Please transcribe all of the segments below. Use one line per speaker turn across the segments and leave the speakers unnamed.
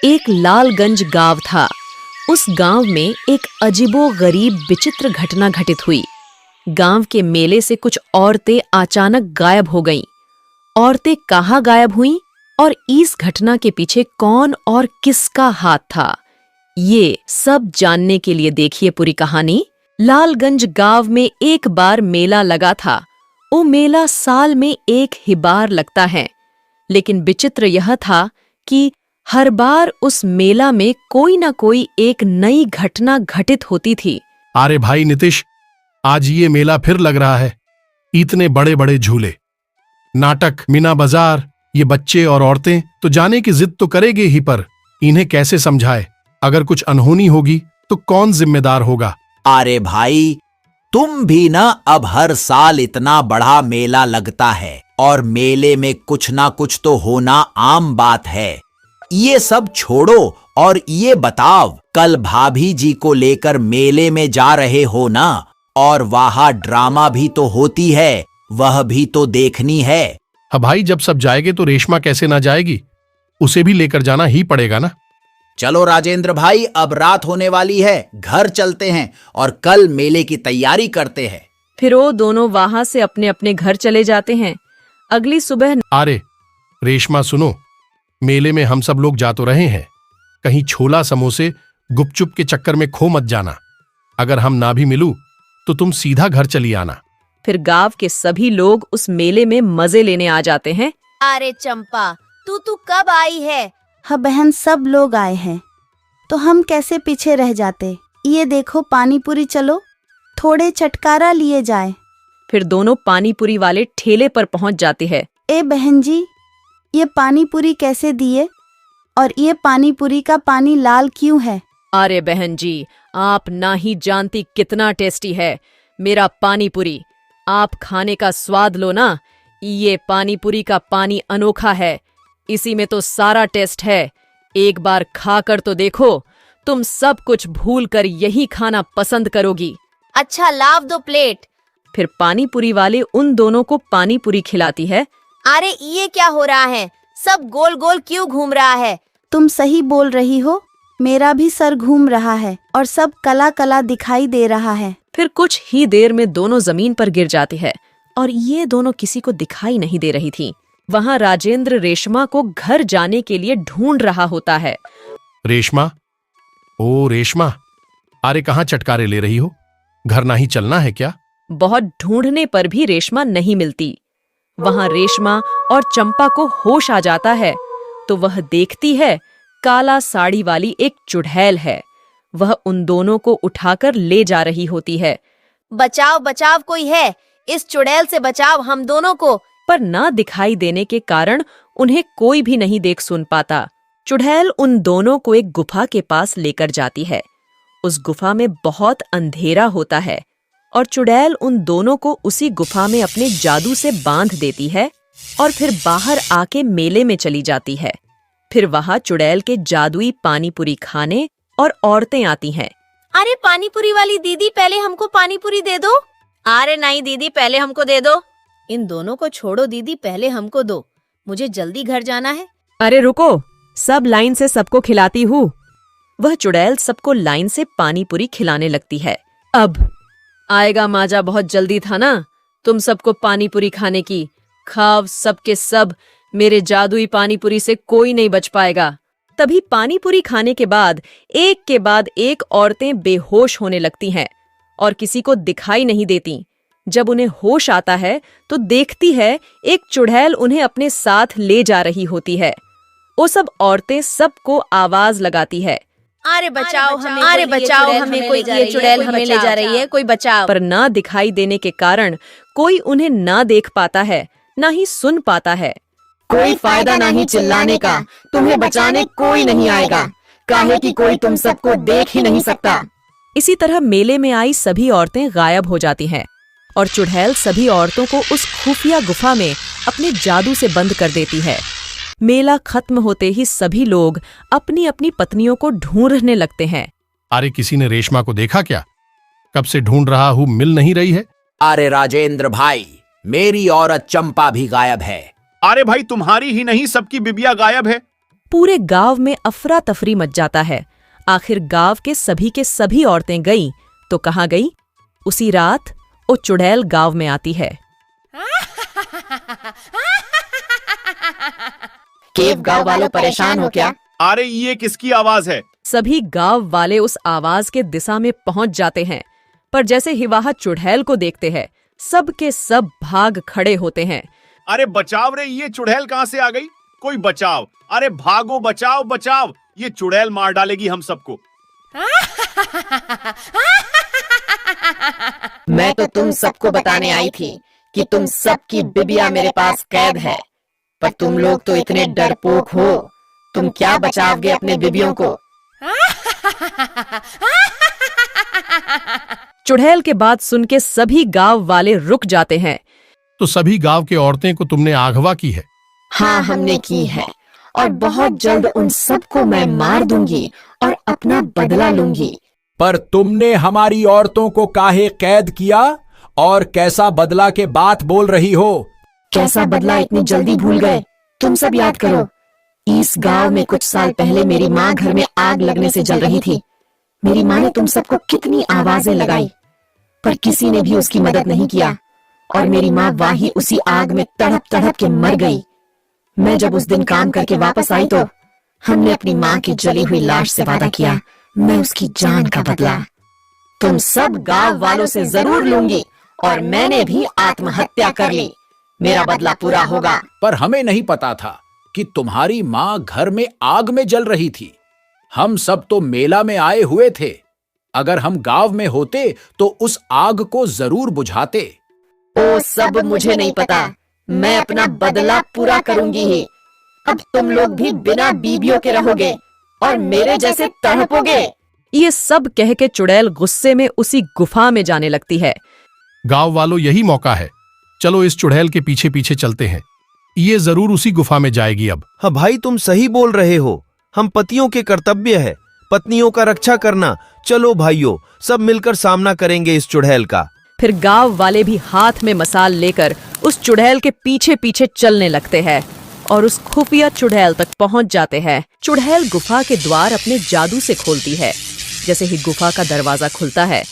एक लालगंज गांव था। उस गांव में एक अजीबो-गरीब विचित्र घटना घटित हुई। गांव के मेले से कुछ औरतें अचानक गायब हो गईं। औरतें कहाँ गायब हुईं और इस घटना के पीछे कौन और किसका हाथ था, ये सब जानने के लिए देखिए पूरी कहानी। लालगंज गांव में एक बार मेला लगा था। वो मेला साल में एक ही बार लगता है, लेकिन विचित्र यह था कि हर बार उस मेला में कोई ना कोई एक नई घटना घटित होती थी।
अरे भाई नितिश, आज ये मेला फिर लग रहा है। इतने बड़े बड़े झूले, नाटक, मीना बाजार, ये बच्चे और औरतें तो जाने की जिद तो करेंगे ही, पर इन्हें कैसे समझाए? अगर कुछ अनहोनी होगी तो कौन जिम्मेदार होगा?
अरे भाई, तुम भी ना, अब हर साल इतना बड़ा मेला लगता है और मेले में कुछ ना कुछ तो होना आम बात है। ये सब छोड़ो और ये बताओ, कल भाभी जी को लेकर मेले में जा रहे हो ना? और वहां ड्रामा भी तो होती है, वह भी तो देखनी है।
हाँ भाई, जब सब जाएंगे तो रेशमा कैसे ना जाएगी? उसे भी लेकर जाना ही पड़ेगा ना।
चलो राजेंद्र भाई, अब रात होने वाली है, घर चलते हैं और कल मेले की तैयारी करते हैं।
फिर वो दोनों वहां से अपने अपने घर चले जाते हैं। अगली सुबह
अरे रेशमा सुनो, मेले में हम सब लोग जा तो रहे हैं, कहीं छोला समोसे गुपचुप के चक्कर में खो मत जाना। अगर हम ना भी मिलूं तो तुम सीधा घर चली आना।
फिर गांव के सभी लोग उस मेले में मजे लेने आ जाते हैं।
अरे चंपा, तू कब आई है?
हाँ बहन, सब लोग आए हैं तो हम कैसे पीछे रह जाते। ये देखो पानी पूरी, चलो थोड़े चटकारा लिए जाए।
फिर दोनों पानी पूरी वाले ठेले पर पहुंच जाते हैं।
ए बहन जी, ये पानी पूरी कैसे दिए? और ये पानी पूरी का पानी लाल क्यों है?
अरे बहन जी, आप ना ही जानती कितना टेस्टी है मेरा पानी पूरी। आप खाने का स्वाद लो ना। ये पानी पूरी का पानी अनोखा है, इसी में तो सारा टेस्ट है। एक बार खाकर तो देखो, तुम सब कुछ भूलकर यही खाना पसंद करोगी।
अच्छा, लाव दो प्लेट।
फिर पानी पूरी वाले उन दोनों को पानी पूरी खिलाती है।
अरे ये क्या हो रहा है? सब गोल गोल क्यों घूम रहा है?
तुम सही बोल रही हो, मेरा भी सर घूम रहा है और सब कला कला दिखाई दे रहा है।
फिर कुछ ही देर में दोनों जमीन पर गिर जाते हैं और ये दोनों किसी को दिखाई नहीं दे रही थी। वहाँ राजेंद्र रेशमा को घर जाने के लिए ढूंढ रहा होता है।
रेशमा, ओ रेशमा, अरे कहाँ चटकारे ले रही हो? घर ना ही चलना है क्या?
बहुत ढूंढने पर भी रेशमा नहीं मिलती। वहाँ रेशमा और चंपा को होश आ जाता है तो वह देखती है काला साड़ी वाली एक चुड़ैल है। वह उन दोनों को उठाकर ले जा रही होती है।
बचाओ बचाओ, कोई है? इस चुड़ैल से बचाओ हम दोनों को।
पर ना दिखाई देने के कारण उन्हें कोई भी नहीं देख सुन पाता। चुड़ैल उन दोनों को एक गुफा के पास लेकर जाती है। उस गुफा में बहुत अंधेरा होता है और चुड़ैल उन दोनों को उसी गुफा में अपने जादू से बांध देती है और फिर बाहर आके मेले में चली जाती है। फिर वहाँ चुड़ैल के जादुई पानी पूरी खाने और औरतें आती हैं।
अरे पानी पूरी वाली दीदी, पहले हमको पानी पूरी दे दो। अरे नहीं दीदी, पहले हमको दे दो। इन दोनों को छोड़ो दीदी, पहले हमको दो, मुझे जल्दी घर जाना है।
अरे रुको, सब लाइन से सबको खिलाती हूँ। वह चुड़ैल सबको लाइन से पानी पूरी खिलाने लगती है। अब आएगा माजा बहुत जल्दी था ना तुम सबको पानी पूरी खाने की। खाओ सबके सब, मेरे जादुई पानी पूरी से कोई नहीं बच पाएगा। तभी पानी पूरी खाने के बाद एक के बाद एक औरतें बेहोश होने लगती हैं और किसी को दिखाई नहीं देती। जब उन्हें होश आता है तो देखती है एक चुड़ैल उन्हें अपने साथ ले जा रही होती है। वो सब औरतें सबको आवाज लगाती है,
अरे बचाओ हमें, अरे बचाओ हमें, कोई ये चुड़ैल हमें ले जा रही है, कोई बचाओ।
पर ना दिखाई देने के कारण कोई उन्हें ना देख पाता है, ना ही सुन पाता है।
कोई फायदा नहीं चिल्लाने का, तुम्हें बचाने कोई नहीं आएगा, काहे कि कोई तुम सबको देख ही नहीं सकता।
इसी तरह मेले में आई सभी औरतें गायब हो जाती हैं और चुड़ैल सभी औरतों को उस खुफिया गुफा में अपने जादू से बंद कर देती है। मेला खत्म होते ही सभी लोग अपनी अपनी पत्नियों को ढूंढने लगते हैं।
अरे किसी ने रेशमा को देखा क्या? कब से ढूंढ रहा हूँ, मिल नहीं रही है।
अरे राजेंद्र भाई, मेरी औरत चंपा भी गायब है।
अरे भाई, तुम्हारी ही नहीं सबकी बिबिया गायब है।
पूरे गांव में अफरा तफरी मच जाता है। आखिर गांव के सभी औरतें गईं तो कहाँ गई? उसी रात वो चुड़ैल गांव में आती है।
केव गांव वालों परेशान हो क्या?
अरे ये किसकी आवाज है?
सभी गांव वाले उस आवाज के दिशा में पहुंच जाते हैं, पर जैसे ही वहां चुड़ैल को देखते हैं सब के सब भाग खड़े होते हैं।
अरे बचाव रे, ये चुड़ैल कहाँ से आ गई? कोई बचाओ! अरे भागो, बचाओ बचाओ! ये चुड़ैल मार डालेगी हम सबको।
मैं तो तुम सबको बताने आई थी कि तुम सबकी बिबिया मेरे पास कैद है, पर तुम लोग तो इतने डरपोक हो, तुम क्या बचाओगे अपने बिबियों को?
चुड़ैल के बात सुन के सभी गांव वाले रुक जाते हैं।
तो सभी गांव के औरतें को तुमने अगवा की है?
हाँ, हमने की है, और बहुत जल्द उन सबको मैं मार दूंगी और अपना बदला लूंगी।
पर तुमने हमारी औरतों को काहे कैद किया और कैसा बदला के बात बोल रही हो?
कैसा बदला इतनी जल्दी भूल गए? तुम सब याद करो, इस गांव में कुछ साल पहले मेरी माँ घर में आग लगने से जल रही थी। मेरी माँ ने तुम सबको कितनी आवाजें लगाई, पर किसी ने भी उसकी मदद नहीं किया, और मेरी माँ वहीं उसी आग में तड़प तड़प के मर गई। मैं जब उस दिन काम करके वापस आई तो हमने अपनी माँ की जली हुई लाश से वादा किया, मैं उसकी जान का बदला तुम सब गांव वालों से जरूर लूंगी, और मैंने भी आत्महत्या कर ली। मेरा बदला पूरा होगा।
पर हमें नहीं पता था कि तुम्हारी माँ घर में आग में जल रही थी। हम सब तो मेला में आए हुए थे। अगर हम गांव में होते तो उस आग को जरूर बुझाते।
ओ सब मुझे नहीं पता, मैं अपना बदला पूरा करूंगी ही। अब तुम लोग भी बिना बीबियों के रहोगे और मेरे जैसे तड़पोगे।
ये सब कह के चुड़ैल गुस्से में उसी गुफा में जाने लगती है।
गांव वालों, यही मौका है, चलो इस चुड़ैल के पीछे पीछे चलते हैं। ये जरूर उसी गुफा में जाएगी अब।
हाँ भाई, तुम सही बोल रहे हो। हम पतियों के कर्तव्य है पत्नियों का रक्षा करना। चलो भाइयों, सब मिलकर सामना करेंगे इस चुड़ैल का।
फिर गांव वाले भी हाथ में मसाल लेकर उस चुड़ैल के पीछे पीछे चलने लगते हैं और उस खुफिया चुड़ैल तक पहुंच जाते हैं। चुड़ैल गुफा के द्वार अपने जादू से खोलती है। जैसे ही गुफा का दरवाजा खुलता है,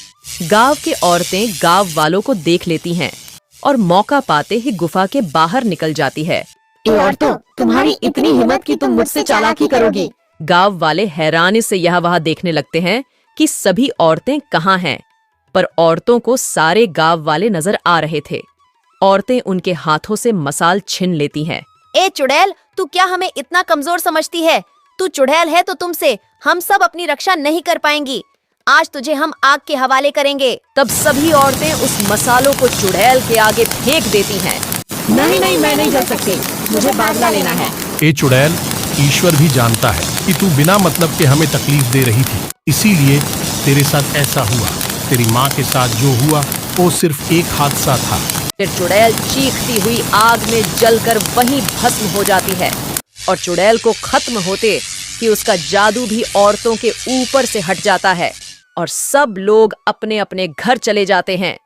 गांव की औरतें गांव वालों को देख लेती हैं और मौका पाते ही गुफा के बाहर निकल जाती है।
ए औरतों, तुम्हारी इतनी हिम्मत कि तुम मुझसे चालाकी करोगी।
गांव वाले हैरानी से यहाँ वहाँ देखने लगते हैं कि सभी औरतें कहाँ हैं, पर औरतों को सारे गांव वाले नजर आ रहे थे। औरतें उनके हाथों से मसाल छीन लेती हैं।
ए चुड़ैल, तू क्या हमें इतना कमजोर समझती है? तू चुड़ैल है तो तुमसे हम सब अपनी रक्षा नहीं कर पाएंगी। आज तुझे हम आग के हवाले करेंगे।
तब सभी औरतें उस मसालों को चुड़ैल के आगे फेंक देती हैं।
नहीं नहीं, मैं नहीं जल सकती, मुझे बदला लेना है।
ए चुड़ैल, ईश्वर भी जानता है कि तू बिना मतलब के हमें तकलीफ दे रही थी, इसीलिए तेरे साथ ऐसा हुआ। तेरी माँ के साथ जो हुआ वो सिर्फ एक हादसा था।
फिर चुड़ैल चीखती हुई आग में जलकर वहीं भस्म हो जाती है और चुड़ैल को खत्म होते कि उसका जादू भी औरतों के ऊपर से हट जाता है और सब लोग अपने अपने घर चले जाते हैं।